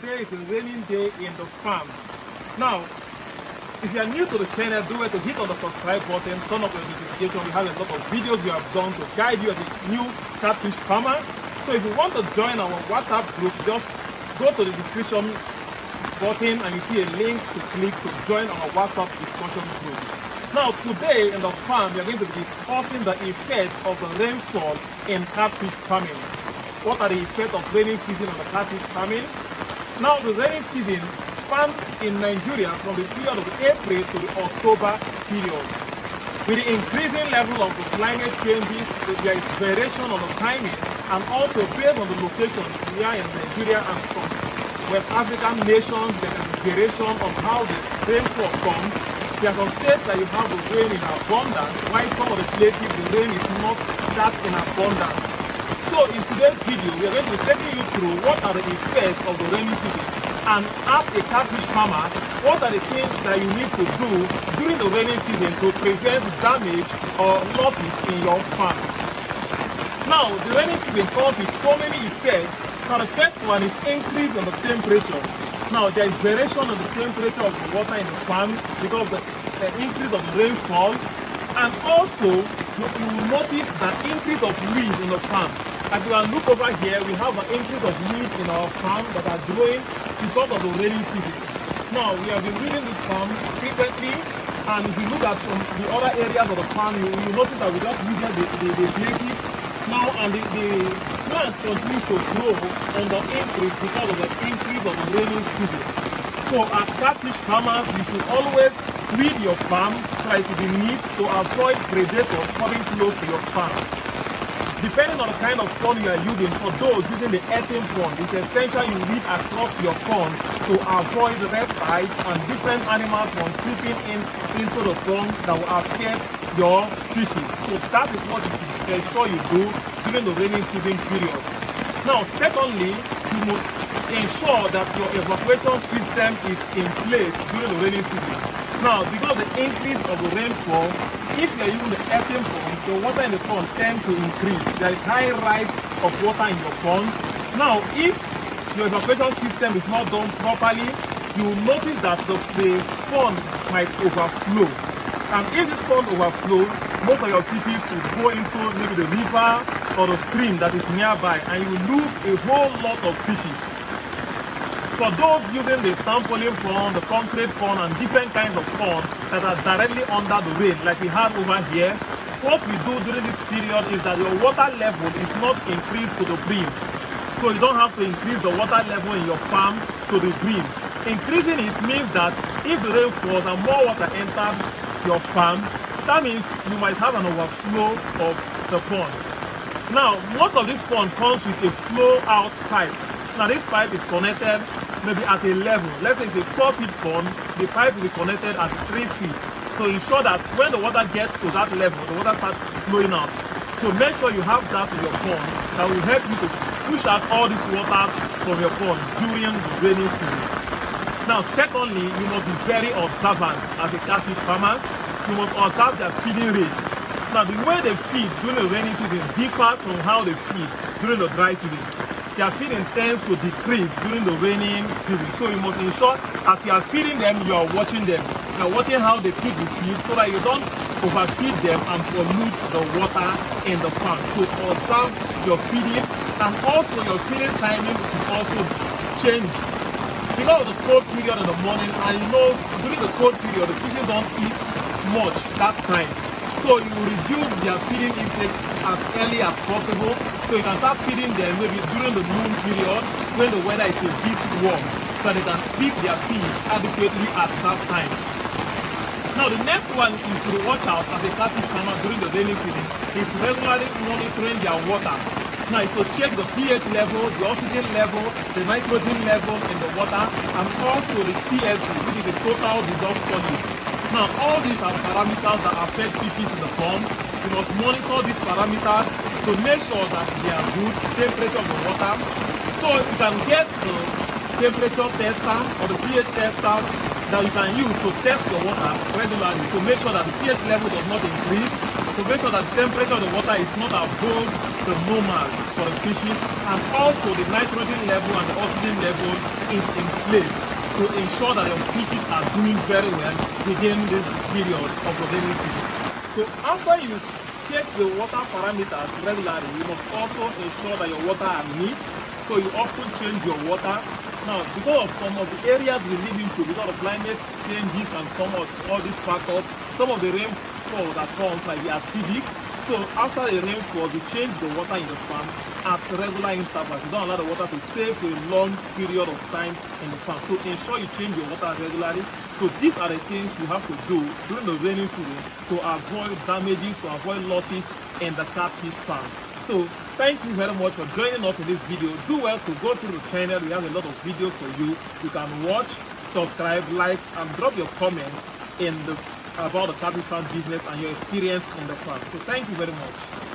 today is a raining day in the farm. Now, if you are new to the channel, do it to hit on the subscribe button, turn up your notification. We have a lot of videos we have done to guide you as a new catfish farmer. So if you want to join our WhatsApp group, just go to the description button and you see a link to click to join our WhatsApp discussion group. Now today in the farm, we are going to be discussing the effect of the rainfall in catfish farming. What are the effects of rainy season on the catfish farming? Now the rainy season spans in Nigeria from the period of April to the October period. With the increasing level of the climate changes, there is variation on the timing, and also based on the location we are in Nigeria and some West African nations, there is variation on how the rainfall comes. There are some states that you have the rain in abundance, while some of the places the rain is not that in abundance. So in today's video, we are going to be taking you through what are the effects of the rainy season. And as a catfish farmer, what are the things that you need to do during the rainy season to prevent damage or losses in your farm? Now, the rainy season comes with so many effects. Now, the first one is increase in the temperature. Now, there is variation in the temperature of the water in the farm because of the increase of the rainfall. And also, you will notice that increase of weeds in the farm. As you can look over here, we have an increase of weeds in our farm that are growing because of the rainy season. Now, we have been weeding this farm frequently, and if you look at some the other areas of the farm, you notice that we just weeded the places now, and the plant continues to grow on the increase because of the increase of the rainy season. So, as catfish farmers, you should always weed your farm, try to be neat to avoid predators coming close to your farm. Depending on the kind of pond you are using, for those using the earthen pond, it's essential you weed across your pond to avoid reptiles and different animals from creeping into the pond that will affect your fishing. So that is what you should ensure you do during the rainy season period. Now, secondly, you must ensure that your evacuation system is in place during the rainy season. Now, because of the increase of the rainfall, if you are using the earthen pond, the water in the pond tends to increase. There is high rise of water in your pond. Now, if your evacuation system is not done properly, you will notice that the pond might overflow. And if this pond overflows, most of your fishes will go into maybe the river or the stream that is nearby, and you will lose a whole lot of fishes. For those using the trampoline pond, the concrete pond, and different kinds of ponds that are directly under the rain, like we have over here, what we do during this period is that your water level is not increased to the brim. So you don't have to increase the water level in your farm to the brim. Increasing it means that if the rain falls and more water enters your farm, that means you might have an overflow of the pond. Now, most of this pond comes with a flow out pipe. Now, this pipe is connected maybe at a level. Let's say it's a 4-feet pond, the pipe will be connected at 3 feet to ensure that when the water gets to that level, the water starts flowing out. So make sure you have that in your pond that will help you to push out all this water from your pond during the rainy season. Now, secondly, you must be very observant as a catfish farmer. You must observe their feeding rates. Now, the way they feed during the rainy season differs from how they feed during the dry season. Their feeding tends to decrease during the raining season. So you must ensure as you are feeding them, you are watching them. You are watching how they pick the feed so that you don't overfeed them and pollute the water in the farm. So observe your feeding, and also your feeding timing should also change. Because of the cold period in the morning, and you know during the cold period, the fishes don't eat much that time. So you reduce their feeding intake as early as possible. So you can start feeding them maybe during the noon period when the weather is a bit warm, so they can feed their feed adequately at that time. Now, the next one you should watch out as a catfish farmer during the rainy season is regularly monitoring their water. Now, it's to check the pH level, the oxygen level, the nitrogen level in the water, and also the TSD, which is the total dissolved solid. Now, all these are parameters that affect fishes in the pond. You must monitor these parameters to make sure that they are good, temperature of the water. So you can get the temperature tester or the pH tester that you can use to test your water regularly to make sure that the pH level does not increase to make sure that the temperature of the water is not above the normal for the fishes, and also the nitrogen level and the oxygen level is in place to ensure that your fishes are doing very well within this period of the rainy season. So after you check the water parameters regularly, you must also ensure that your water are neat. So you often change your water. Now, because of some of the areas we live into, because of climate changes and some of all these factors, some of the rainfall that comes might be acidic. So after the rainfall, you change the water in the farm at regular intervals. You don't allow the water to stay for a long period of time in the farm. So ensure you change your water regularly. So these are the things you have to do during the rainy season to avoid damages, to avoid losses in the catfish farm. So thank you very much for joining us in this video. Do well to go through the channel. We have a lot of videos for you. You can watch, subscribe, like, and drop your comments about the catfish farm business and your experience in the farm. So thank you very much.